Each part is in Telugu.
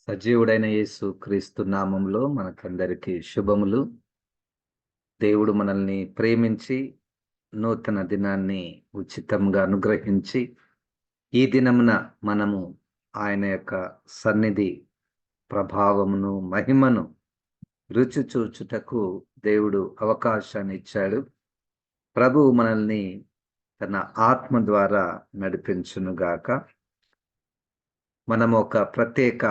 సజీవుడైన యేసు క్రీస్తు నామంలో మనకందరికీ శుభములు. దేవుడు మనల్ని ప్రేమించి నూతన దినాన్ని ఉచితంగా అనుగ్రహించి ఈ దినమున మనము ఆయన యొక్క సన్నిధి ప్రభావమును మహిమను రుచి చూచుటకు దేవుడు అవకాశాన్ని ఇచ్చాడు. ప్రభువు మనల్ని తన ఆత్మ ద్వారా నడిపించునుగాక. మనము ఒక ప్రత్యేక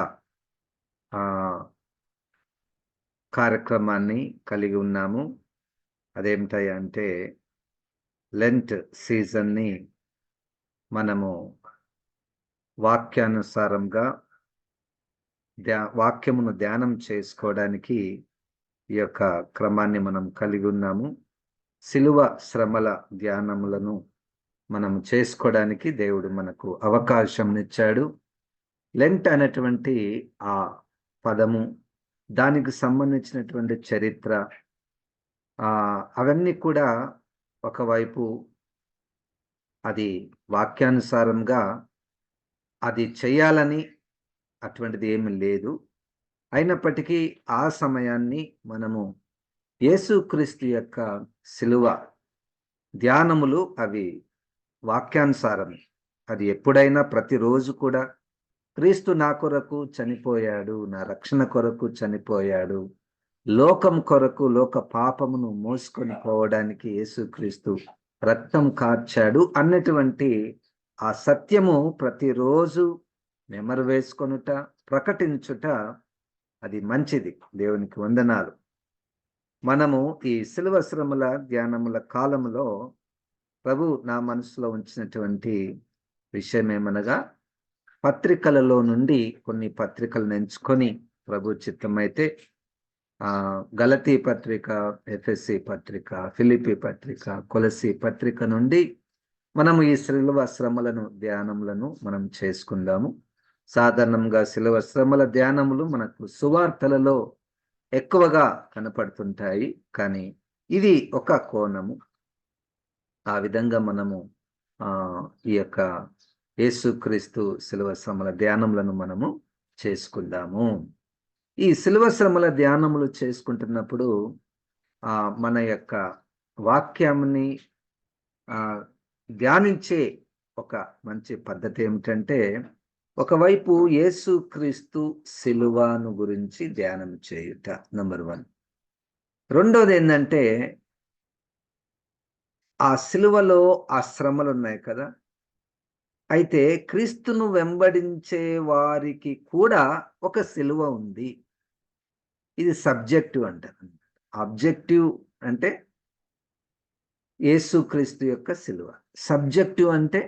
కార్యక్రమాన్ని కలిగి ఉన్నాము. అదేమిటంటే లెంట్ సీజన్ని మనము వాక్యానుసారంగా వాక్యమును ధ్యానం చేసుకోవడానికి ఈ యొక్క క్రమాన్ని మనం కలిగి ఉన్నాము. సిలువ శ్రమల ధ్యానములను మనం చేసుకోవడానికి దేవుడు మనకు అవకాశం ఇచ్చాడు. లెంట్ అనేటువంటి ఆ పదము, దానికి సంబంధించినటువంటి చరిత్ర, అవన్నీ కూడా ఒకవైపు అది వాక్యానుసారంగా అది చేయాలని అటువంటిది ఏమి లేదు. అయినప్పటికీ ఆ సమయాన్ని మనము యేసుక్రీస్తు యొక్క సిలువ ధ్యానములు అవి వాక్యానుసారం. అది ఎప్పుడైనా ప్రతిరోజు కూడా క్రీస్తు నా కొరకు చనిపోయాడు, నా రక్షణ కొరకు చనిపోయాడు, లోకం కొరకు లోక పాపమును మోసుకొని పోవడానికి యేసుక్రీస్తు రక్తం కార్చాడు అన్నటువంటి ఆ సత్యము ప్రతిరోజు నెమరు వేసుకొనుట, ప్రకటించుట అది మంచిది. దేవునికి వందనాలు. మనము ఈ సిలువ శ్రమల ధ్యానముల కాలంలో ప్రభు నా మనసులో ఉంచినటువంటి విషయం ఏమనగా, పత్రికలలో నుండి కొన్ని పత్రికలను ఎంచుకొని ప్రభు చిత్తమైతే గలతీ పత్రిక, ఎఫెసీ పత్రిక, ఫిలిప్పీ పత్రిక, కొలసీ పత్రిక నుండి మనము ఈ సిలువ శ్రమలను ధ్యానములను మనం చేసుకుందాము. సాధారణంగా సిలువ శ్రమల ధ్యానములు మనకు సువార్తలలో ఎక్కువగా కనపడుతుంటాయి, కానీ ఇది ఒక కోణము. ఆ విధంగా మనము ఈ యొక్క యేసుక్రీస్తు సిలువ శ్రమల ధ్యానములను మనము చేసుకుందాము. ఈ సిలువ శ్రమల ధ్యానములు చేసుకుంటున్నప్పుడు మన యొక్క వాక్యాన్ని ధ్యానించే ఒక మంచి పద్ధతి ఏమిటంటే, ఒకవైపు యేసుక్రీస్తు సిలువను గురించి ధ్యానం చేయుట నంబర్ 1. రెండోది ఏంటంటే, ఆ సిలువలో ఆ శ్రమలు ఉన్నాయి కదా, అయితే క్రీస్తును వెంబడించే వారికి కూడా ఒక సిలువ ఉంది. ఇది సబ్జెక్టివ్ అంటారు. ఆబ్జెక్టివ్ అంటే యేసుక్రీస్తు యొక్క సిలువ, సబ్జెక్టివ్ అంటే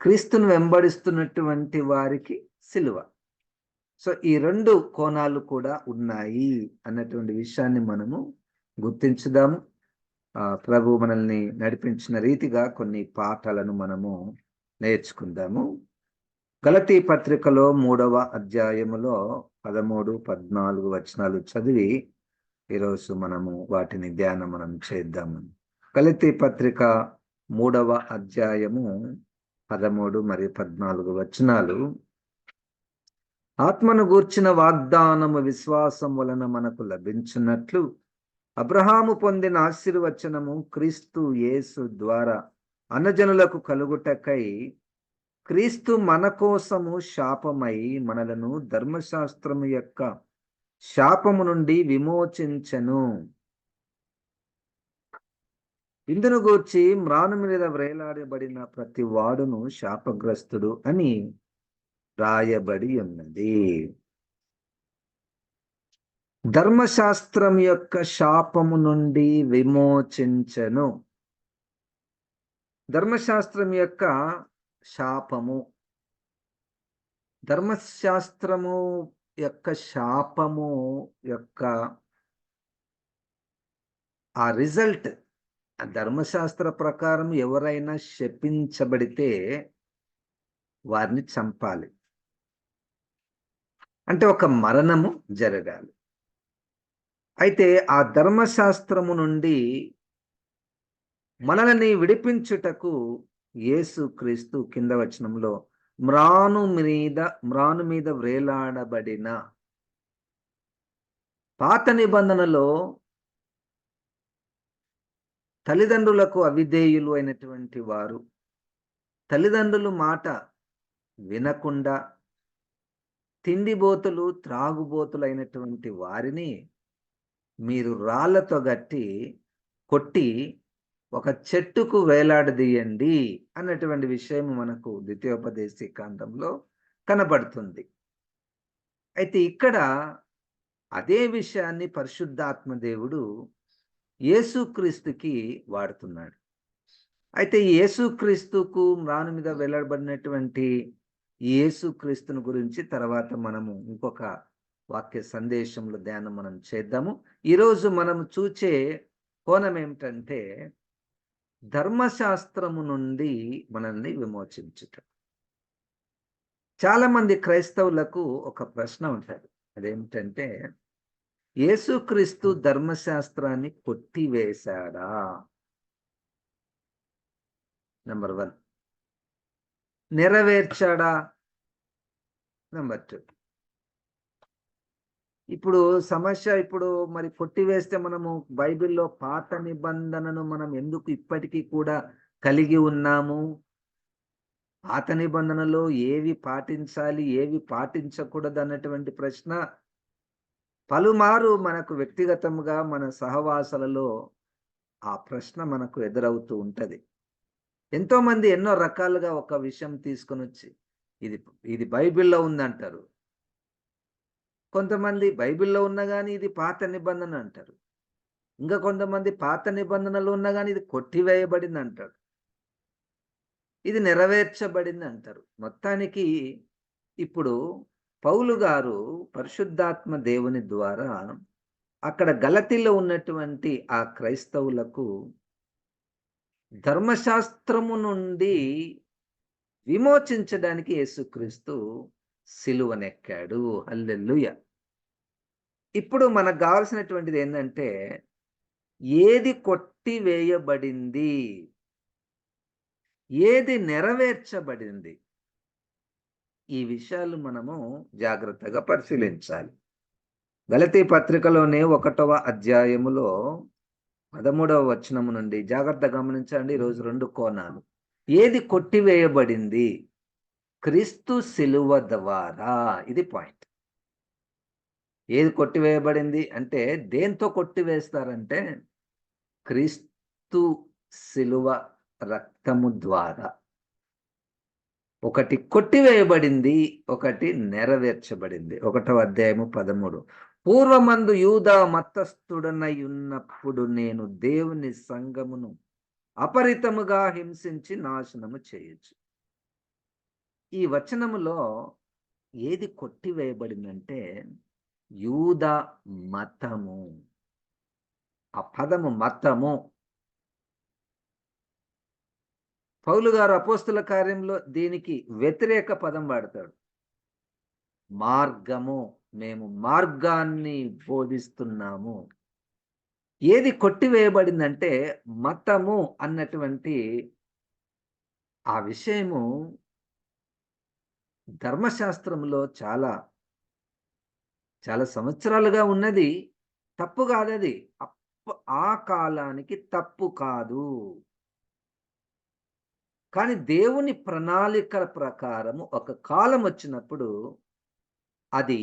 క్రీస్తును వెంబడిస్తున్నటువంటి వారికి సిలువ. సో ఈ రెండు కోణాలు కూడా ఉన్నాయి అన్నటువంటి విషయాన్ని మనము గుర్తించుదాము. ప్రభు మనల్ని నడిపించిన రీతిగా కొన్ని పాఠాలను మనము నేర్చుకుందాము. గలతీ పత్రికలో 3వ అధ్యాయములో 13, 14 వచనాలు చదివి ఈరోజు మనము వాటిని మనం చేద్దాము. గలతీ పత్రిక 3వ అధ్యాయము 13 మరియు 14 వచనాలు. ఆత్మను గూర్చిన వాగ్దానము విశ్వాసం వలన మనకు లభించినట్లు అబ్రహాము పొందిన ఆశీర్వచనము క్రీస్తు యేసు ద్వారా అన్యజనులకు కలుగుటకై క్రీస్తు మన కోసము శాపమై మనలను ధర్మశాస్త్రము యొక్క శాపము నుండి విమోచించెను. ఇందును గూర్చి మ్రాను మీద వ్రేలాడబడిన ప్రతి వాడును శాపగ్రస్తుడు అని రాయబడి ఉన్నది. ధర్మశాస్త్రం యొక్క శాపము నుండి విమోచించెను. ధర్మశాస్త్రం యొక్క శాపము, ధర్మశాస్త్రము యొక్క శాపము యొక్క ఆ రిజల్ట్, ధర్మశాస్త్ర ప్రకారం ఎవరైనా శపించబడితే వారిని చంపాలి, అంటే ఒక మరణము జరగాలి. అయితే ఆ ధర్మశాస్త్రము నుండి మనల్ని విడిపించుటకు యేసుక్రీస్తు కింద వచనంలో మ్రాను మీద వ్రేలాడబడిన. పాత నిబంధనలో తల్లిదండ్రులకు అవిధేయులు అయినటువంటి వారు, తల్లిదండ్రులు మాట వినకుండా తిండిబోతులు, త్రాగుబోతులైనటువంటి వారిని మీరు రాళ్లతో కొట్టి ఒక చెట్టుకు వేలాడదీయండి అన్నటువంటి విషయం మనకు ద్వితీయోపదేశ కాండంలో కనబడుతుంది. అయితే ఇక్కడ అదే విషయాన్ని పరిశుద్ధాత్మ దేవుడు యేసుక్రీస్తుకి వాడుతున్నాడు. అయితే యేసుక్రీస్తుకు మ్రాను మీద వేలాడబడినటువంటి యేసుక్రీస్తుని గురించి తర్వాత మనము ఇంకొక వాక్య సందేశంలో ధ్యానం మనం చేద్దాము. ఈరోజు మనం చూచే కోణం ఏమిటంటే ధర్మశాస్త్రము నుండి మనల్ని విమోచించుట. చాలా మంది క్రైస్తవులకు ఒక ప్రశ్న ఉంటుంది. అదేమిటంటే యేసుక్రీస్తు ధర్మశాస్త్రాన్ని కొట్టివేశాడా? నెంబర్ 1. నెరవేర్చాడా? నెంబర్ 2. ఇప్పుడు సమస్య మరి కొట్టివేస్తే మనము బైబిల్లో పాత నిబంధనను మనం ఎందుకు ఇప్పటికీ కూడా కలిగి ఉన్నాము? పాత నిబంధనలో ఏవి పాటించాలి, ఏవి పాటించకూడదు అన్నటువంటి ప్రశ్న పలుమారు మనకు వ్యక్తిగతంగా మన సహవాసాలలో ఆ ప్రశ్న మనకు ఎదురవుతూ ఉంటది. ఎంతో మంది ఎన్నో రకాలుగా ఒక విషయం తీసుకొని వచ్చి ఇది ఇది బైబిల్లో ఉందంటారు. కొంతమంది బైబిల్లో ఉన్నా కానీ ఇది పాత నిబంధన అంటారు. ఇంకా కొంతమంది పాత నిబంధనలు ఉన్నా కానీ ఇది కొట్టివేయబడింది అంటారు, ఇది నెరవేర్చబడింది అంటారు. మొత్తానికి ఇప్పుడు పౌలు గారు పరిశుద్ధాత్మ దేవుని ద్వారా అక్కడ గలతీలో ఉన్నటువంటి ఆ క్రైస్తవులకు ధర్మశాస్త్రము నుండి విమోచించడానికి యేసుక్రీస్తు సిలువనెక్కాడు. హల్లెలూయా. ఇప్పుడు మనకు కావాల్సినటువంటిది ఏంటంటే ఏది కొట్టివేయబడింది, ఏది నెరవేర్చబడింది, ఈ విషయాలు మనము జాగ్రత్తగా పరిశీలించాలి. గలతీ పత్రికలోనే 1వ అధ్యాయములో 13వ వచనము నుండి జాగ్రత్తగా గమనించండి. ఈరోజు 2 కోణాలు. ఏది కొట్టివేయబడింది? క్రీస్తు సిలువ ద్వారా. ఇది పాయింట్. ఏది కొట్టివేయబడింది అంటే దేంతో కొట్టివేస్తారంటే క్రీస్తు సిలువ రక్తము ద్వారా. ఒకటి కొట్టివేయబడింది, ఒకటి నెరవేర్చబడింది. 1వ అధ్యాయము 13. పూర్వమందు యూదా మతస్థుడనై ఉన్నప్పుడు నేను దేవుని సంఘమును అపరితముగా హింసించి నాశనము చేయొచ్చు. ఈ వచనములో ఏది కొట్టివేయబడిందంటే యూదా మతము. ఆ పదము మతము. పౌలు గారు అపోస్తుల కార్యంలో దీనికి వ్యతిరేక పదం వాడతాడు. మార్గము. మేము మార్గాన్ని బోధిస్తున్నాము. ఏది కొట్టివేయబడిందంటే మతము అన్నటువంటి ఆ విషయము ధర్మశాస్త్రంలో చాలా చాలా సంవత్సరాలుగా ఉన్నది. తప్పు కాదది. ఆ కాలానికి తప్పు కాదు. కానీ దేవుని ప్రణాళికల ప్రకారము ఒక కాలం వచ్చినప్పుడు అది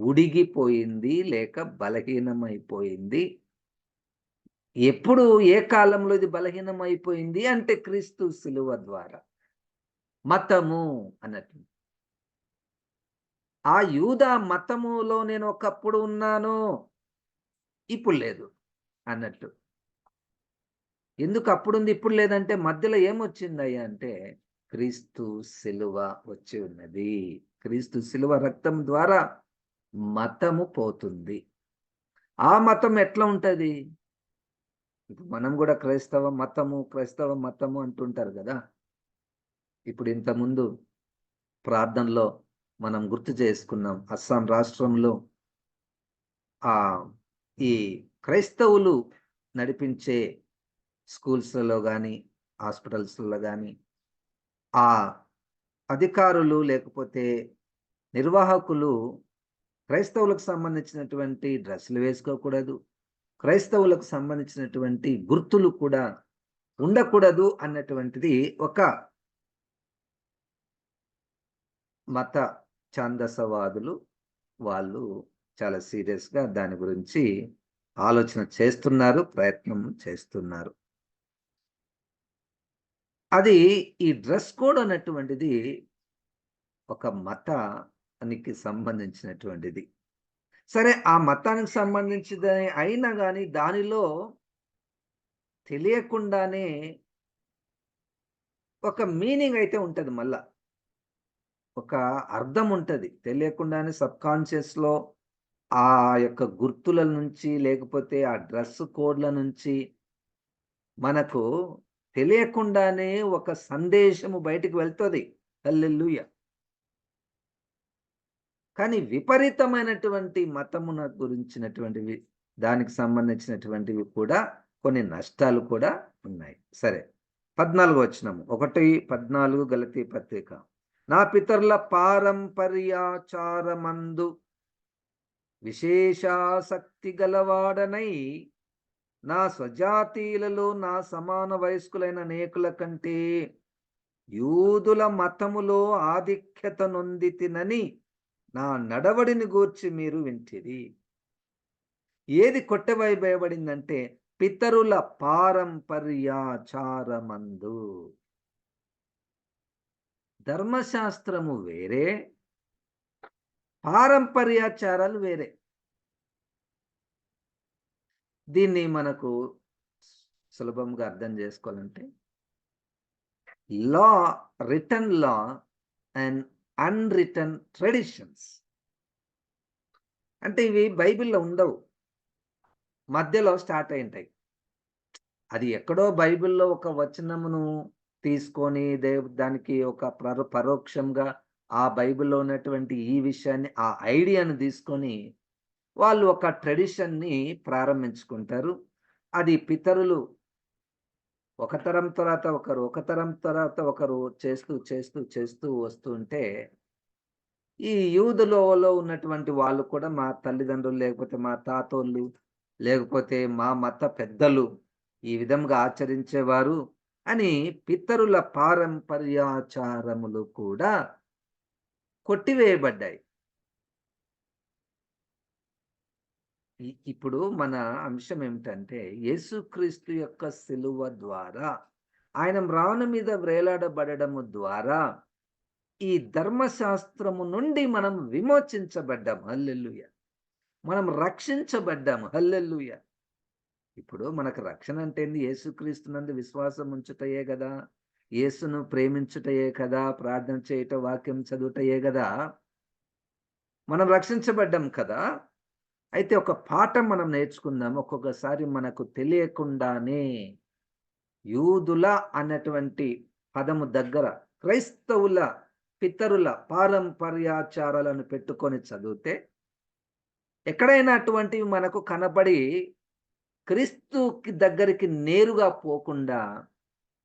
ఉడిగిపోయింది, లేక బలహీనమైపోయింది. ఎప్పుడు ఏ కాలంలో ఇది బలహీనమైపోయింది అంటే క్రీస్తు సిలువ ద్వారా. మతము అన్నట్టు. ఆ యూదా మతములో నేను ఒకప్పుడు ఉన్నాను, ఇప్పుడు లేదు అన్నట్టు. ఎందుకు అప్పుడుంది ఇప్పుడు లేదంటే మధ్యలో ఏమొచ్చిందయ్యా అంటే క్రీస్తు సిలువ వచ్చి ఉన్నది. క్రీస్తు సిలువ రక్తం ద్వారా మతము పోతుంది. ఆ మతం ఎట్లా ఉంటది? ఇప్పుడు మనం కూడా క్రైస్తవ మతము అంటుంటారు కదా. ఇప్పుడు ఇంతకుముందు ప్రార్థనలో మనం గుర్తు చేసుకున్నాం. అస్సాం రాష్ట్రంలో ఈ క్రైస్తవులు నడిపించే స్కూల్స్లలో కానీ హాస్పిటల్స్లో కానీ ఆ అధికారులు లేకపోతే నిర్వాహకులు క్రైస్తవులకు సంబంధించినటువంటి డ్రెస్సులు వేసుకోకూడదు. క్రైస్తవులకు సంబంధించినటువంటి గుర్తులు కూడా ఉండకూడదు అన్నటువంటిది ఒక మత ఛాందసవాదులు. వాళ్ళు చాలా సీరియస్‌గా దాని గురించి ఆలోచన చేస్తున్నారు, ప్రయత్నం చేస్తున్నారు. అది ఈ డ్రెస్ కోడ్ అన్నటువంటిది ఒక మతానికి సంబంధించినటువంటిది. సరే, ఆ మతానికి సంబంధించింది అయినా గాని దానిలో తెలియకుండానే ఒక మీనింగ్ అయితే ఉంటది మళ్ళా. ఒక అర్థం ఉంటది. తెలియకుండానే సబ్‌కాన్షియస్‌లో ఆ యొక్క గుర్తుల నుంచి లేకపోతే ఆ డ్రెస్ కోడ్‌ల నుంచి మనకు తెలియకుండానే ఒక సందేశము బయటికి వెళ్తది. హల్లెలూయా! కానీ విపరీతమైనటువంటి మతమున గురించినటువంటివి, దానికి సంబంధించినటువంటివి కూడా కొన్ని నష్టాలు కూడా ఉన్నాయి. సరే, 14 వచనము. 1:14 గలతీ పత్రిక. నా పితరుల పారంపర్యాచారమందు విశేషాసక్తి గలవాడనై నా స్వజాతీయులలో నా సమాన వయస్కులైన అనేకుల కంటే యూదుల మతములో ఆధిక్యత నొందితినని నా నడవడిని గూర్చి మీరు వింటిరి. ఏది కొట్టవేయబడిందంటే పితరుల పారంపర్యాచారమందు. ధర్మశాస్త్రము వేరే, పారంపర్యాచారాలు వేరే. దీన్ని మనకు సులభంగా అర్థం చేసుకోవాలంటే లా, రిటన్ లా అండ్ అన్‌రిటన్ ట్రెడిషన్స్. అంటే ఇవి బైబిల్‌లో ఉండవు. మధ్యలో స్టార్ట్ అయ్యుంటాయి. అది ఎక్కడో బైబిల్‌లో ఒక వచనమును తీసుకొని దానికి ఒక పరోక్షంగా ఆ బైబిల్‌లో ఉన్నటువంటి ఈ విషయాన్ని, ఆ ఐడియాను తీసుకొని వాళ్ళు ఒక ట్రెడిషన్‌ని ప్రారంభించుకుంటారు. అది పితరులు ఒక తరం తర్వాత ఒకరు, ఒక తరం తర్వాత ఒకరు చేస్తూ వస్తూ ఉంటే, ఈ యూదులలో ఉన్నటువంటి వాళ్ళు కూడా మా తల్లిదండ్రులు, లేకపోతే మా తాతోళ్ళు, లేకపోతే మా మత పెద్దలు ఈ విధంగా ఆచరించేవారు అని పితరుల పారంపర్యాచారములు కూడా కొట్టివేయబడ్డాయి. ఇప్పుడు మన అంశం ఏమిటంటే యేసుక్రీస్తు యొక్క శిలువ ద్వారా, ఆయన మ్రాను మీద వ్రేలాడబడము ద్వారా ఈ ధర్మశాస్త్రము నుండి మనం విమోచించబడ్డాము. హల్లెలూయా! మనం రక్షించబడ్డాము. హల్లెలూయా! ఇప్పుడు మనకు రక్షణ అంటే ఏంది? యేసుక్రీస్తునందు విశ్వాసం ఉంచుటయే గదా! యేసును ప్రేమించుటయే కదా! ప్రార్థన చేయుట, వాక్యం చదువుటయే గదా! మనం రక్షించబడ్డాం కదా! అయితే ఒక పాఠం మనం నేర్చుకుందాం. ఒక్కొక్కసారి మనకు తెలియకుండానే యూదుల అన్నటువంటి పదము దగ్గర క్రైస్తవుల పితరుల పారంపర్యాచారాలను పెట్టుకొని చదివితే ఎక్కడైనా అటువంటివి మనకు కనబడి క్రీస్తుకి దగ్గరికి నేరుగా పోకుండా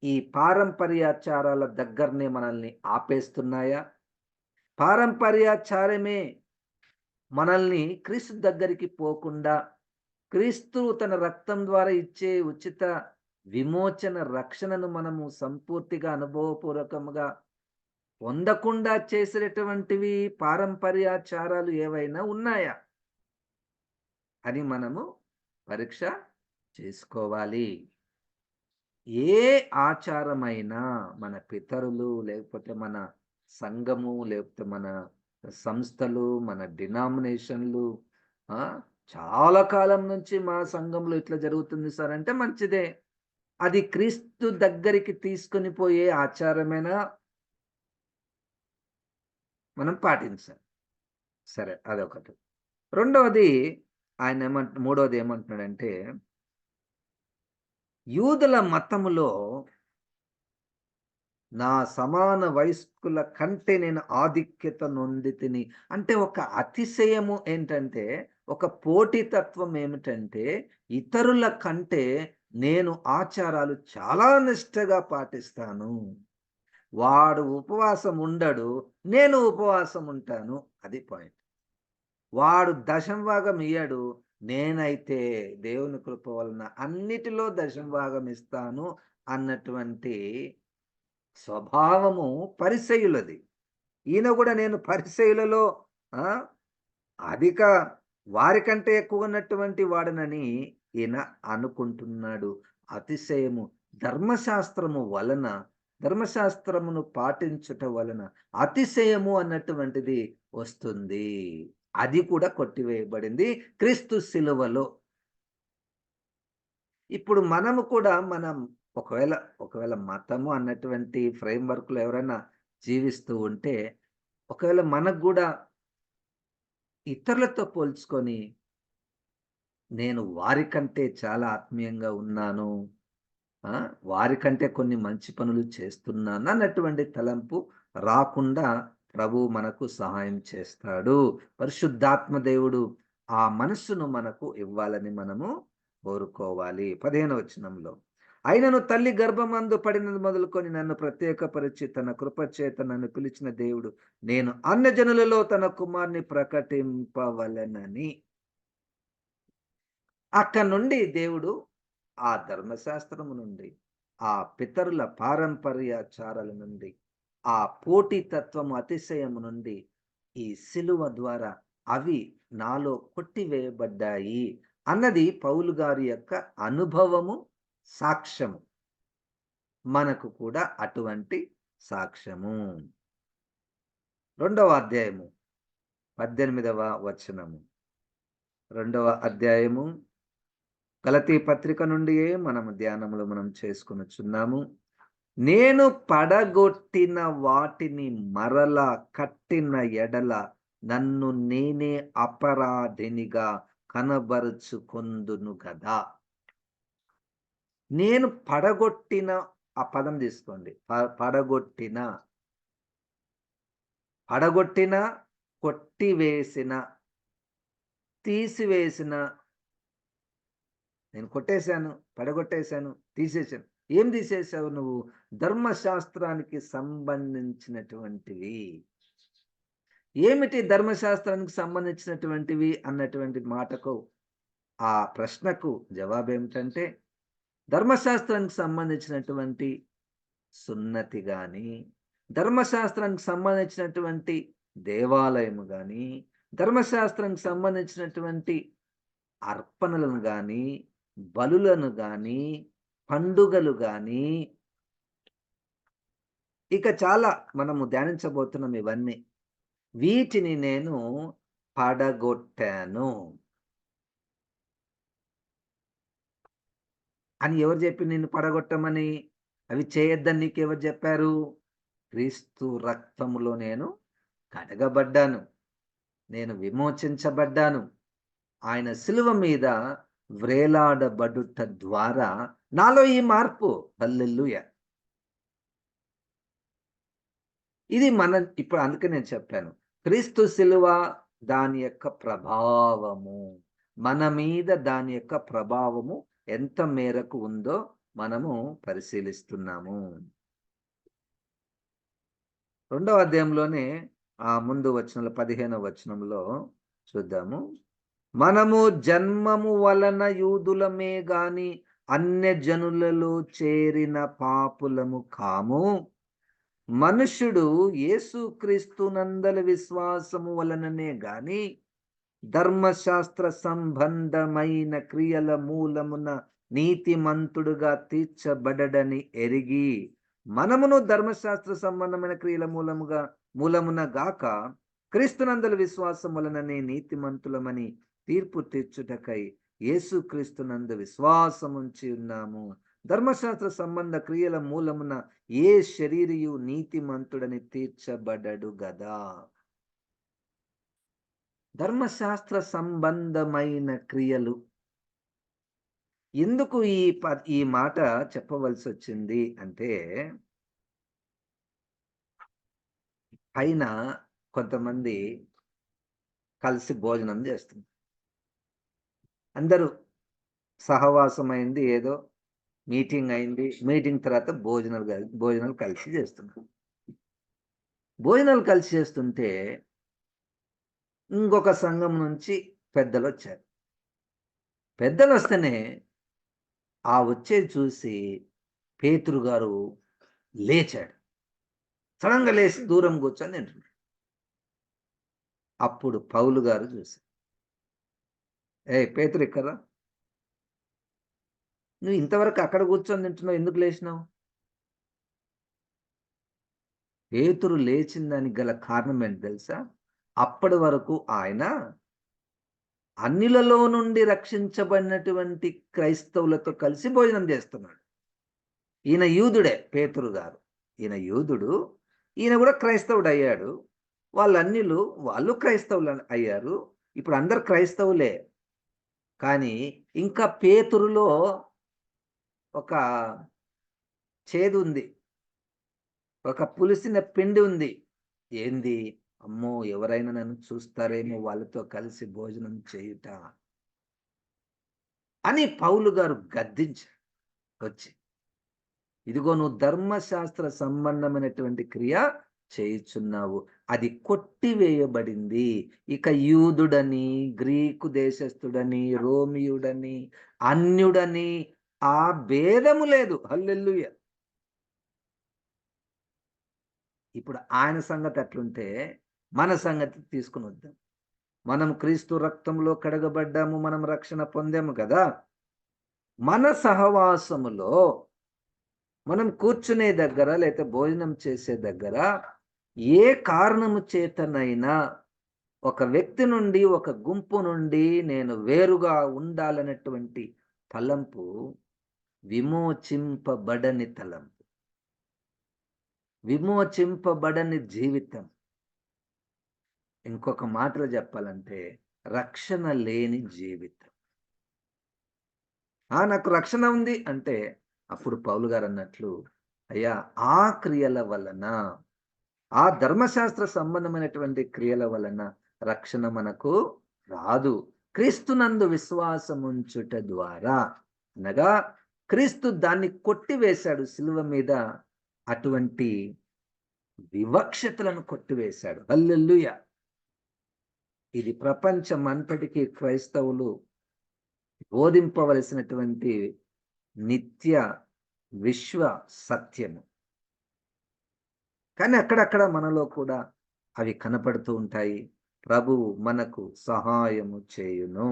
ఈ పారంపర్యాచారాల దగ్గరనే మనల్ని ఆపేస్తున్నాయా? పారంపర్యాచారమే మనల్ని క్రీస్తు దగ్గరికి పోకుండా, క్రీస్తు తన రక్తం ద్వారా ఇచ్చే ఉచిత విమోచన రక్షణను మనము సంపూర్తిగా అనుభవపూర్వకంగా పొందకుండా చేసేటటువంటివి పారంపర్యాచారాలు ఏవైనా ఉన్నాయా అని మనము పరీక్ష చేసుకోవాలి. ఏ ఆచారమైనా మన పితరులు, లేకపోతే మన సంఘము, లేకపోతే మన సంస్థలు, మన డినామినేషన్‌లు ఆ! చాలా కాలం నుంచి మా సంఘంలో ఇట్లా జరుగుతుంది సార్ అంటే మంచిదే. అది క్రీస్తు దగ్గరికి తీసుకొని పోయే ఆచారమేనా మనం పాటించాలి. సరే, అదొకటి. రెండవది మూడవది ఏమంటున్నాడంటే, యూదుల మతములో నా సమాన వయస్కుల కంటే నేను ఆధిక్యత నొందితిని. అంటే ఒక అతిశయము ఏంటంటే, ఒక పోటీతత్వం ఏమిటంటే, ఇతరుల కంటే నేను ఆచారాలు చాలా నిష్టగా పాటిస్తాను. వాడు ఉపవాసం ఉండడు, నేను ఉపవాసం ఉంటాను. అది పాయింట్. వాడు దశమ భాగం ఇయ్యడు, నేనైతే దేవుని కృప వలన అన్నిటిలో దశమ భాగం ఇస్తాను అన్నటువంటి స్వభావము పరిసయ్యులది. ఈయన కూడా నేను పరిసయ్యులలో ఆ అధిక వారికంటే ఎక్కువ ఉన్నటువంటి వాడనని ఈయన అనుకుంటున్నాడు. అతిశయము ధర్మశాస్త్రము వలన, ధర్మశాస్త్రమును పాటించుట వలన అతిశయము అన్నటువంటిది వస్తుంది. అది కూడా కొట్టివేయబడింది క్రీస్తు శిలువలో. ఇప్పుడు మనము కూడా ఒకవేళ ఒకవేళ మతము అన్నటువంటి ఫ్రేమ్‌వర్క్‌లో ఎవరైనా జీవిస్తూ ఉంటే, ఒకవేళ మనకు గూడా ఇతరులతో పోల్చుకొని, నేను వారికంటే చాలా ఆత్మీయంగా ఉన్నాను. ఆ! వారికంటే కొన్ని మంచి పనులు చేస్తున్నాను అన్నటువంటి తలంపు రాకుండా ప్రభువు మనకు సహాయం చేస్తాడు. పరిశుద్ధాత్మ దేవుడు ఆ మనస్సును మనకు ఇవ్వాలని మనము కోరుకోవాలి. 15వ వచనంలో, అయినను తల్లి గర్భమందు పడినది మొదలుకొని నన్ను ప్రత్యేకపరిచి తన కృపచేత నన్ను పిలిచిన దేవుడు, నేను అన్యజనులలో తన కుమారుని ప్రకటింపవలెనని. అక్కడి నుండి దేవుడు ఆ ధర్మశాస్త్రము నుండి, ఆ పితరుల పారంపర్యాచారాల నుండి, ఆ పోటీతత్వము, అతిశయము నుండి ఈ శిలువ ద్వారా అవి నాలో కొట్టివేయబడ్డాయి అన్నది పౌలు గారి యొక్క అనుభవము, సాక్ష్యము. మనకు కూడా అటువంటి సాక్ష్యము. 2వ అధ్యాయము 18వ వచనము. 2వ అధ్యాయము గలతీ పత్రిక నుండియే మనము ధ్యానములు మనం చేసుకొనుచున్నాము. నేను పడగొట్టిన వాటిని మరలా కట్టిన ఎడల నన్ను నేనే అపరాధినిగా కనబరుచుకొందును గదా. నేను పడగొట్టిన, ఆ పదం తీసుకోండి. పడగొట్టిన, పడగొట్టిన, కొట్టివేసిన, తీసివేసిన. నేను కొట్టేశాను, పడగొట్టేశాను, తీసేశాను. ఏం తీసేశావు నువ్వు? ధర్మశాస్త్రానికి సంబంధించినటువంటివి. ఏమిటి ధర్మశాస్త్రానికి సంబంధించినటువంటివి అన్నటువంటి మాటకు, ఆ ప్రశ్నకు జవాబేమిటంటే, ధర్మశాస్త్రానికి సంబంధించినటువంటి సున్నతి గాని, ధర్మశాస్త్రానికి సంబంధించినటువంటి దేవాలయము గాని, ధర్మశాస్త్రానికి సంబంధించినటువంటి అర్పణలను గాని, బలులను గాని, పండుగలు గాని, ఇక చాలా మనము ధ్యానించబోతున్నాం ఇవన్నీ. వీటిని నేను పడగొట్టాను అని ఎవరు చెప్పి నిన్ను పడగొట్టమని? అవి చేయొద్దని నీకెవరు చెప్పారు? క్రీస్తు రక్తములో నేను కడగబడ్డాను. నేను విమోచించబడ్డాను. ఆయన శిలువ మీద వ్రేలాడబడుట ద్వారా నాలో ఈ మార్పు. హల్లెలూయా! ఇది ఇప్పుడు అందుకే నేను చెప్పాను. క్రీస్తు శిలువ దాని యొక్క ప్రభావము. మన మీద దాని యొక్క ప్రభావము ఎంత మేరకు ఉందో మనము పరిశీలిస్తున్నాము. 2వ అధ్యాయంలోనే ముందు వచనంలో 15వ వచనంలో చూద్దాము. మనము జన్మము వలన యూదులమే గాని అన్యజనులలో చేరిన పాపులము కాము. మనుష్యుడు యేసుక్రీస్తునందలి విశ్వాసము వలననే గాని ధర్మశాస్త్ర సంబంధమైన క్రియల మూలమున నీతిమంతుడుగా తీర్చబడడని ఎరిగి, మనమును ధర్మశాస్త్ర సంబంధమైన క్రియల మూలమున గాక క్రీస్తునందలి విశ్వాసం వలననే నీతిమంతులమని తీర్పు తీర్చుటకై యేసుక్రీస్తునందు విశ్వాసముంచి ఉన్నాము. ధర్మశాస్త్ర సంబంధ క్రియల మూలమున ఏ శరీరియు నీతిమంతుడని తీర్చబడడు గదా. ధర్మశాస్త్ర సంబంధమైన క్రియలు. ఎందుకు ఈ మాట చెప్పవలసి వచ్చింది అంటే, పైన కొంతమంది కలిసి భోజనం చేస్తున్నారు. అందరూ సహవాసం అయింది, ఏదో మీటింగ్ అయింది. మీటింగ్ తర్వాత భోజనాలు కలిసి చేస్తున్నారు. భోజనాలు కలిసి చేస్తుంటే ఇంకొక సంఘం నుంచి పెద్దలొచ్చారు. పెద్దలొస్తేనే ఆ వచ్చేది చూసి పేతురు గారు లేచాడు. సడెన్‌గా లేసి దూరం కూర్చొని తింటున్నాడు. అప్పుడు పౌలు గారు చూసారు. "ఏయ్! పేతురు ఇక్కడ రా. నువ్వు ఇంతవరకు అక్కడ కూర్చొని తింటున్నావు. ఎందుకు లేచినావు?" పేతురు లేచిన దానికి గల కారణం ఏంటి తెలుసా? అప్పటి వరకు ఆయన అన్యులలో నుండి రక్షించబడినటువంటి క్రైస్తవులతో కలిసి భోజనం చేస్తున్నాడు. ఈయన యూదుడే పేతురు గారు. ఈయన యూదుడు. ఈయన కూడా క్రైస్తవుడయ్యాడు. వాళ్ళన్యులు వాళ్ళు క్రైస్తవులు అయ్యారు. ఇప్పుడు అందరూ క్రైస్తవులే. కానీ ఇంకా పేతురులో ఒక చేదుంది. ఒక పులిసిన పిండి ఉంది. ఏంది? అమ్మో! ఎవరైనా నన్ను చూస్తారేమో వాళ్ళతో కలిసి భోజనం చేయుట అని పౌలు గారు గద్దించారు వచ్చి. ఇదిగో నువ్వు ధర్మశాస్త్ర సంబంధమైనటువంటి క్రియ చేయుచున్నావు. అది కొట్టివేయబడింది. ఇక యూదుడని, గ్రీకు దేశస్థుడని, రోమియుడని, అన్యుడని ఆ భేదము లేదు. హల్లెలూయా! ఇప్పుడు ఆయన సంగతి అట్లుంటే, మన సంగతి తీసుకొనొద్దాం. మనం క్రీస్తు రక్తంలో కడగబడ్డాము. మనం రక్షణ పొందాము కదా! మన సహవాసములో మనం కూర్చునే దగ్గర లేతే భోజనం చేసే దగ్గర ఏ కారణము చేతనైనా ఒక వ్యక్తి నుండి, ఒక గుంపు నుండి నేను వేరుగా ఉండాలనేటువంటి తలంపు విమోచింపబడని తలంపు. విమోచింపబడని జీవితం. ఇంకొక మాటలో చెప్పాలంటే రక్షణ లేని జీవితం. నాకు రక్షణ ఉంది అంటే అప్పుడు పౌలు గారన్నట్లు అయ్యా ఆ క్రియల వలన, ఆ ధర్మశాస్త్ర సంబంధమైనటువంటి క్రియల వలన రక్షణ మనకు రాదు. క్రీస్తునందు విశ్వాసముంచుట ద్వారా అనగా క్రీస్తు దాన్ని కొట్టివేశాడు శిలువ మీద. అటువంటి వివక్షతలను కొట్టివేశాడు. హల్లెలూయా! ఇది ప్రపంచమంతటికి క్రైస్తవులు బోధింపవలసినటువంటి నిత్య విశ్వ సత్యము. కానీ అక్కడక్కడ మనలో కూడా అవి కనపడుతూ ఉంటాయి. ప్రభువు మనకు సహాయము చేయును.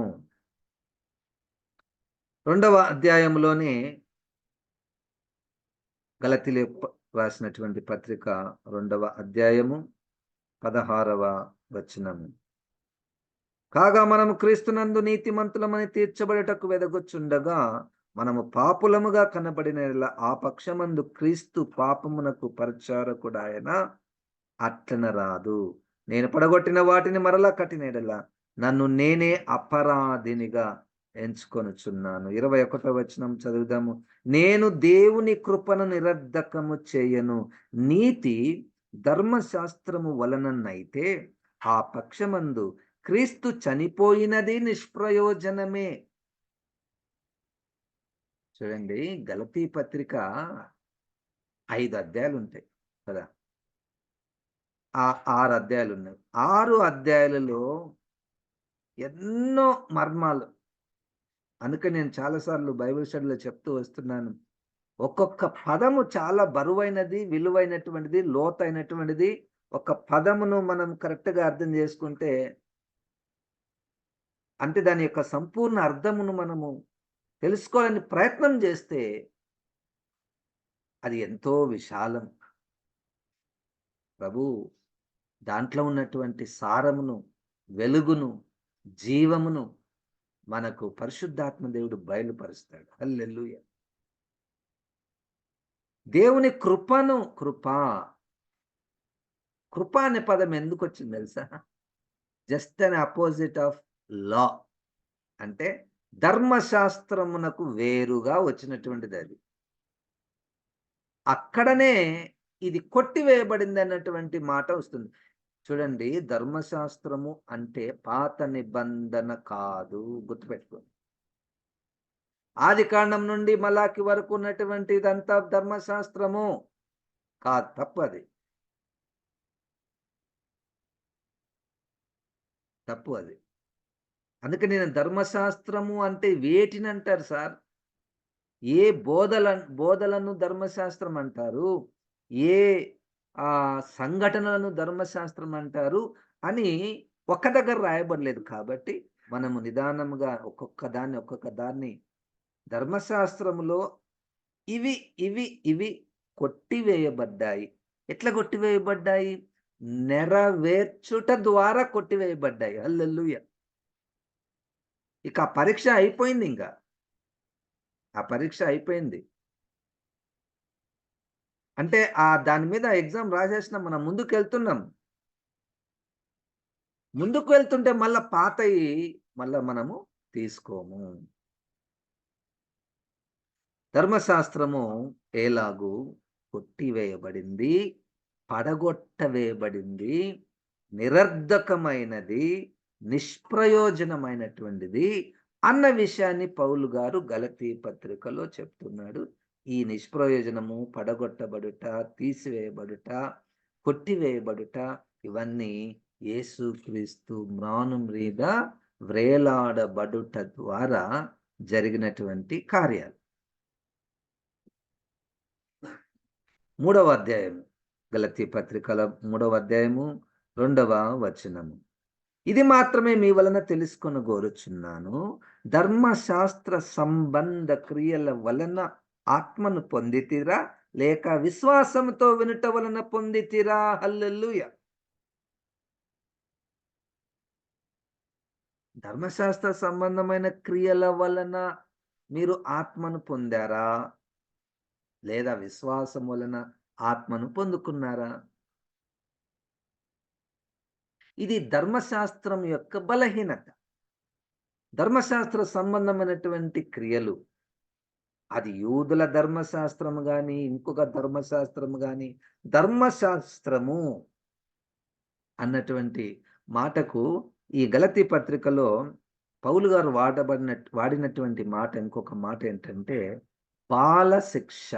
2వ అధ్యాయంలోనే గలతీయులకు రాసినటువంటి పత్రిక 2వ అధ్యాయము 16వ వచనము. కాగా మనము క్రీస్తునందు నీతిమంతులమని తీర్చబడుటకు వెదకొచ్చుండగా మనము పాపులముగా కనబడిన యెడల ఆ పక్షమందు క్రీస్తు పాపమునకు పరిచారకుడాయన అట్లనరాదు. నేను పడగొట్టిన వాటిని మరలా కట్టిన యెడల నన్ను నేనే అపరాధినిగా ఎంచుకొనుచున్నాను. 21వ వచనం చదువుదాము. నేను దేవుని కృపను నిరర్ధకము చేయను. నీతి ధర్మశాస్త్రము వలననైతే ఆ పక్షమందు క్రీస్తు చనిపోయినది నిష్ప్రయోజనమే. చూడండి, గలతీ పత్రిక 5 అధ్యాయాలు ఉంటాయి కదా! 6 అధ్యాయాలు ఉన్నాయి. 6 అధ్యాయాలలో ఎన్నో మర్మాలు. అందుకే నేను చాలా సార్లు బైబిల్ స్టడీలో చెప్తూ వస్తున్నాను. ఒక్కొక్క పదము చాలా బరువైనది, విలువైనటువంటిది, లోతైనటువంటిది. ఒక పదమును మనం కరెక్ట్‌గా అర్థం చేసుకుంటే అంటే దాని యొక్క సంపూర్ణ అర్థమును మనము తెలుసుకోవాలని ప్రయత్నం చేస్తే అది ఎంతో విశాలం. ప్రభు దాంట్లో ఉన్నటువంటి సారమును, వెలుగును, జీవమును మనకు పరిశుద్ధాత్మ దేవుడు బయలుపరుస్తాడు. హల్లెలూయా! దేవుని కృపను కృప అనే పదం ఎందుకొచ్చింది తెలుసా? Just an opposite of law. అంటే ధర్మశాస్త్రమునకు వేరుగా వచ్చినటువంటిది అది. అక్కడనే ఇది కొట్టివేయబడింది అన్నటువంటి మాట వస్తుంది. చూడండి, ధర్మశాస్త్రము అంటే పాత నిబంధన కాదు. గుర్తుపెట్టుకోండి. ఆదికాండం నుండి మలాకి వరకు ఉన్నటువంటి ఇదంతా ధర్మశాస్త్రము కాదు. తప్పది. తప్పు అది. అందుకే నేను ధర్మశాస్త్రము అంటే వేటిని అంటారు సార్? ఏ బోధలను ధర్మశాస్త్రం అంటారు? ఏ సంఘటనలను ధర్మశాస్త్రం అంటారు అని ఒక్క దగ్గర రాయబడలేదు కాబట్టి, మనము నిదానంగా ఒక్కొక్క దాన్ని ధర్మశాస్త్రములో ఇవి, ఇవి, ఇవి కొట్టివేయబడ్డాయి. ఎట్లా కొట్టివేయబడ్డాయి? నెరవేర్చుట ద్వారా కొట్టివేయబడ్డాయి. హల్లెలూయా! ఇక ఆ పరీక్ష అయిపోయిందింక. ఆ పరీక్ష అయిపోయింది. అంటే దాని మీద ఎగ్జామ్ రాసేసినాం. మనం ముందుకెళ్తున్నాం. ముందుకు వెళ్తుంటే మళ్ళా పాతయి మళ్ళా మనము తీసుకోము. ధర్మశాస్త్రము ఎలాగూ కొట్టివేయబడింది, పడగొట్టవేయబడింది, నిరర్ధకమైనది, నిష్ప్రయోజనమైనటువంటిది అన్న విషయాన్ని పౌలు గారు గలతీ పత్రికలో చెప్తున్నాడు. ఈ నిష్ప్రయోజనము, పడగొట్టబడుట, తీసివేయబడుట, కొట్టివేయబడుట ఇవన్నీ యేసుక్రీస్తు మ్రాను మీద వ్రేలాడబడుట ద్వారా జరిగినటువంటి కార్యాలు. 3వ అధ్యాయము గలతీ పత్రికల 3వ అధ్యాయము 2వ వచనము. ఇది మాత్రమే మీ వలన తెలుసుకొనగోరుచున్నాను, ధర్మశాస్త్ర సంబంధ క్రియల వలన ఆత్మను పొందితిరా, లేక విశ్వాసముతో వినుట వలన పొందితిరా? హల్లెలూయా! ధర్మశాస్త్ర సంబంధమైన క్రియల వలన మీరు ఆత్మను పొందారా? లేదా విశ్వాసం వలన ఆత్మను పొందుకున్నారా? ఇది ధర్మశాస్త్రం యొక్క బలహీనత. ధర్మశాస్త్ర సంబంధమైనటువంటి క్రియలు, అది యూదుల ధర్మశాస్త్రము గాని, ఇంకొక ధర్మశాస్త్రము గాని, ధర్మశాస్త్రము అన్నటువంటి మాటకు ఈ గలతీ పత్రికలో పౌలు గారు వాడినటువంటి మాట, ఇంకొక మాట ఏంటంటే బాలశిక్ష.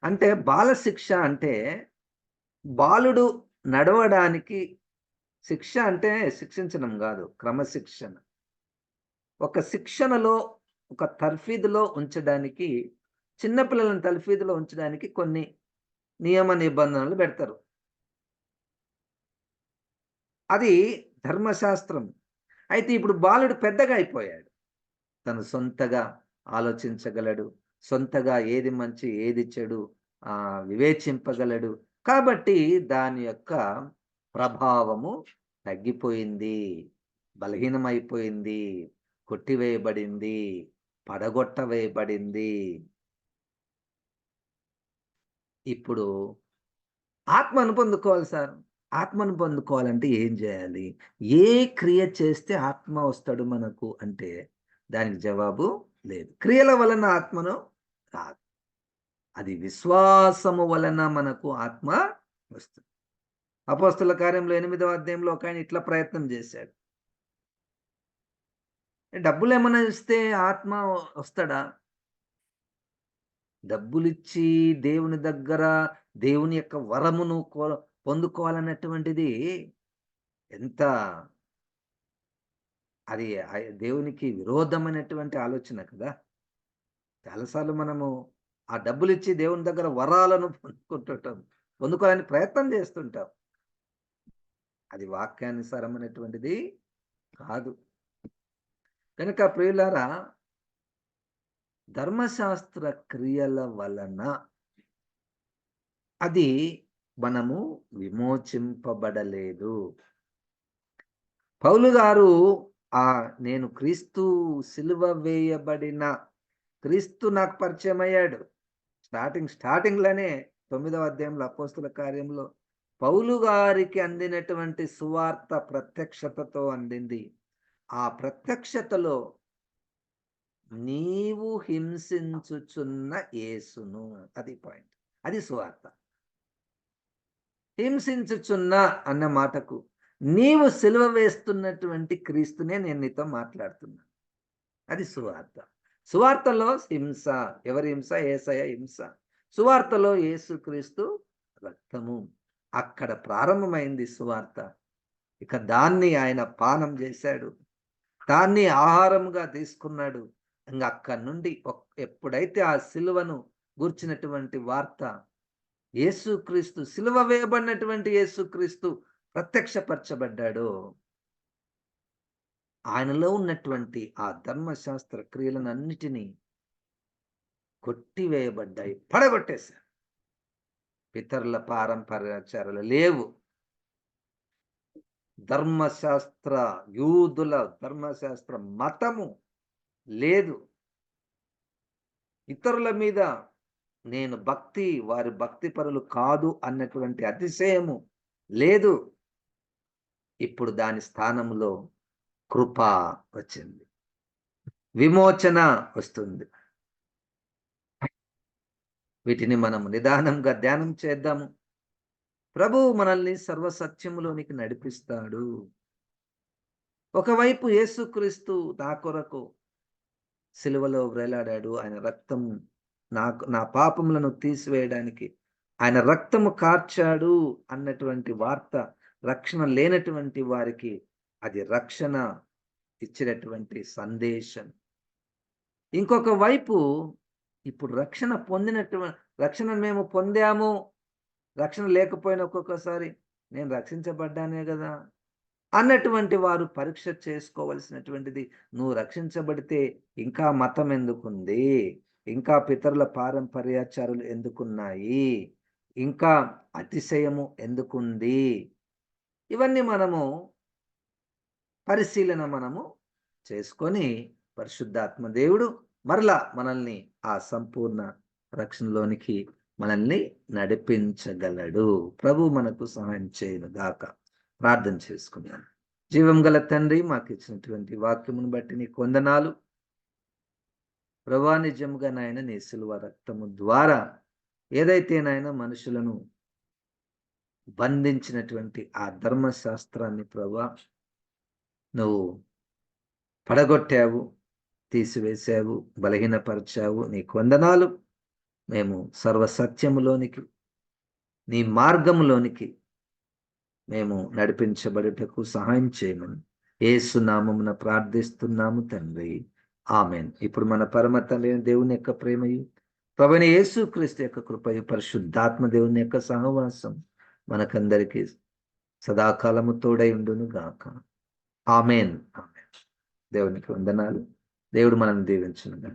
అంటే బాలశిక్ష అంటే బాలుడు నడవడానికి శిక్ష అంటే శిక్షించడం కాదు, క్రమశిక్షణ. ఒక శిక్షణలో, ఒక తర్ఫీదులో ఉంచడానికి, చిన్నపిల్లలను తర్ఫీదులో ఉంచడానికి కొన్ని నియమ నిబంధనలు పెడతారు. అది ధర్మశాస్త్రం. అయితే ఇప్పుడు బాలుడు పెద్దగా అయిపోయాడు. తను సొంతగా ఆలోచించగలడు. సొంతగా ఏది మంచి, ఏది చెడు వివేచింపగలడు. కాబట్టి దాని యొక్క ప్రభావము తగ్గిపోయింది, బలహీనమైపోయింది, కొట్టివేయబడింది, పడగొట్టవేయబడింది. ఇప్పుడు ఆత్మను పొందుకోవాలి సార్. ఆత్మను పొందుకోవాలంటే ఏం చేయాలి? ఏ క్రియ చేస్తే ఆత్మ వస్తాడు మనకు అంటే, దానికి జవాబు లేదు. క్రియల వలన ఆత్మను రాదు. అది విశ్వాసము వలన మనకు ఆత్మ వస్తుంది. అపోస్తల కార్యంలో 8వ అధ్యాయంలో ఒకాయన ఇట్లా ప్రయత్నం చేశాడు. డబ్బులేమన్నా ఇస్తే ఆత్మ వస్తాడా? డబ్బులిచ్చి దేవుని దగ్గర దేవుని యొక్క వరమును పొందుకోవాలన్నటువంటిది ఎంత అది దేవునికి విరోధమైనటువంటి ఆలోచన కదా! చాలాసార్లు మనము ఆ డబ్బులిచ్చి దేవుని దగ్గర వరాలను పొందుకోవాలని ప్రయత్నం చేస్తుంటాం. అది వాక్యానుసారమైనటువంటిది కాదు. కనుక ప్రియులారా, ధర్మశాస్త్ర క్రియల వలన అది మనము విమోచింపబడలేదు. పౌలు గారు నేను క్రీస్తు సిలువ వేయబడిన క్రీస్తు నాకు పరిచయం అయ్యాడు. స్టార్టింగ్‌లోనే 9వ అధ్యాయంలో అపోస్తల కార్యంలో పౌలు గారికి అందినటువంటి సువార్త ప్రత్యక్షతతో అందింది. ఆ ప్రత్యక్షతలో నీవు హింసించుచున్న యేసును, అది పాయింట్. అది సువార్త. హింసించుచున్న అన్న మాటకు నీవు సిలువ వేస్తున్నటువంటి క్రీస్తునే నేను నీతో మాట్లాడుతున్నా. అది సువార్త. సువార్తలో హింస. ఎవరి హింస? యేసయ్య హింస. సువార్తలో యేసుక్రీస్తు రక్తము. అక్కడ ప్రారంభమైంది సువార్త. ఇక దాన్ని ఆయన పానం చేశాడు, దాన్ని ఆహారంగా తీసుకున్నాడు. ఇంక అక్కడి నుండి ఎప్పుడైతే ఆ సిలువను గూర్చినటువంటి వార్త, యేసుక్రీస్తు సిలువ వేయబడినటువంటి యేసుక్రీస్తు ప్రత్యక్షపరచబడ్డాడో, ఆయనలో ఉన్నటువంటి ఆ ధర్మశాస్త్ర క్రియలనన్నిటినీ కొట్టివేయబడ్డాయి, పడగొట్టేశారు. పితరుల పారంపర్యాచారాలు లేవు. ధర్మశాస్త్ర యూదుల ధర్మశాస్త్ర మతము లేదు. ఇతరుల మీద నేను వారి భక్తి పరులు కాదు అన్నటువంటి అతిశయము లేదు. ఇప్పుడు దాని స్థానంలో కృప వచ్చింది, విమోచన వస్తుంది. వీటిని మనం నిదానంగా ధ్యానం చేద్దాము. ప్రభువు మనల్ని సర్వసత్యములోనికి నడిపిస్తాడు. ఒకవైపు యేసుక్రీస్తు నా కొరకు సిలువలో వేలాడాడు. ఆయన రక్తం నా పాపములను తీసివేయడానికి ఆయన రక్తము కార్చాడు అన్నటువంటి వార్త, రక్షణ లేనటువంటి వారికి అది రక్షణ ఇచ్చినటువంటి సందేశం. ఇంకొక వైపు ఇప్పుడు రక్షణ మేము పొందాము, రక్షణ లేకపోయినా ఒక్కొక్కసారి నేను రక్షించబడ్డానే కదా అన్నటువంటి వారు పరీక్ష చేసుకోవలసినటువంటిది. నువ్వు రక్షించబడితే ఇంకా మతం ఎందుకుంది, ఇంకా పితరుల పారంపర్యాచారులు ఎందుకున్నాయి, ఇంకా అతిశయము ఎందుకుంది? ఇవన్నీ పరిశీలన చేసుకొని పరిశుద్ధాత్మ దేవుడు మరలా మనల్ని ఆ సంపూర్ణ రక్షణలోనికి మనల్ని నడిపించగలడు. ప్రభు మనకు సహాయం చేయను గాక. ప్రార్థన చేసుకున్నాను. జీవం గల తండ్రి, మాకు ఇచ్చినటువంటి వాక్యమును బట్టి నీకు వందనాలు ప్రభువా. నిజంగా నాయన నీ సిలువ రక్తము ద్వారా ఏదైతే నాయన మనుషులను బంధించినటువంటి ఆ ధర్మశాస్త్రాన్ని ప్రభువా నువ్వు పడగొట్టావు, తీసివేశావు, బలహీనపరిచావు. నీకు వందనాలు. మేము సర్వసత్యములోనికి, నీ మార్గములోనికి మేము నడిపించబడుటకు సహాయం చేయమని యేసు నామమున ప్రార్థిస్తున్నాము తండ్రి. ఆమెన్. ఇప్పుడు మన పరమ తండ్రి దేవుని యొక్క ప్రేమయు, ప్రభువైన యేసుక్రీస్తు యొక్క కృపయు, పరిశుద్ధాత్మ దేవుని యొక్క సహవాసం మనకందరికీ సదాకాలము తోడై ఉండును గాక. ఆమెన్. ఆమెన్. దేవునికి వందనాలు. దేవుడు మనల్ని దీవించును గాక.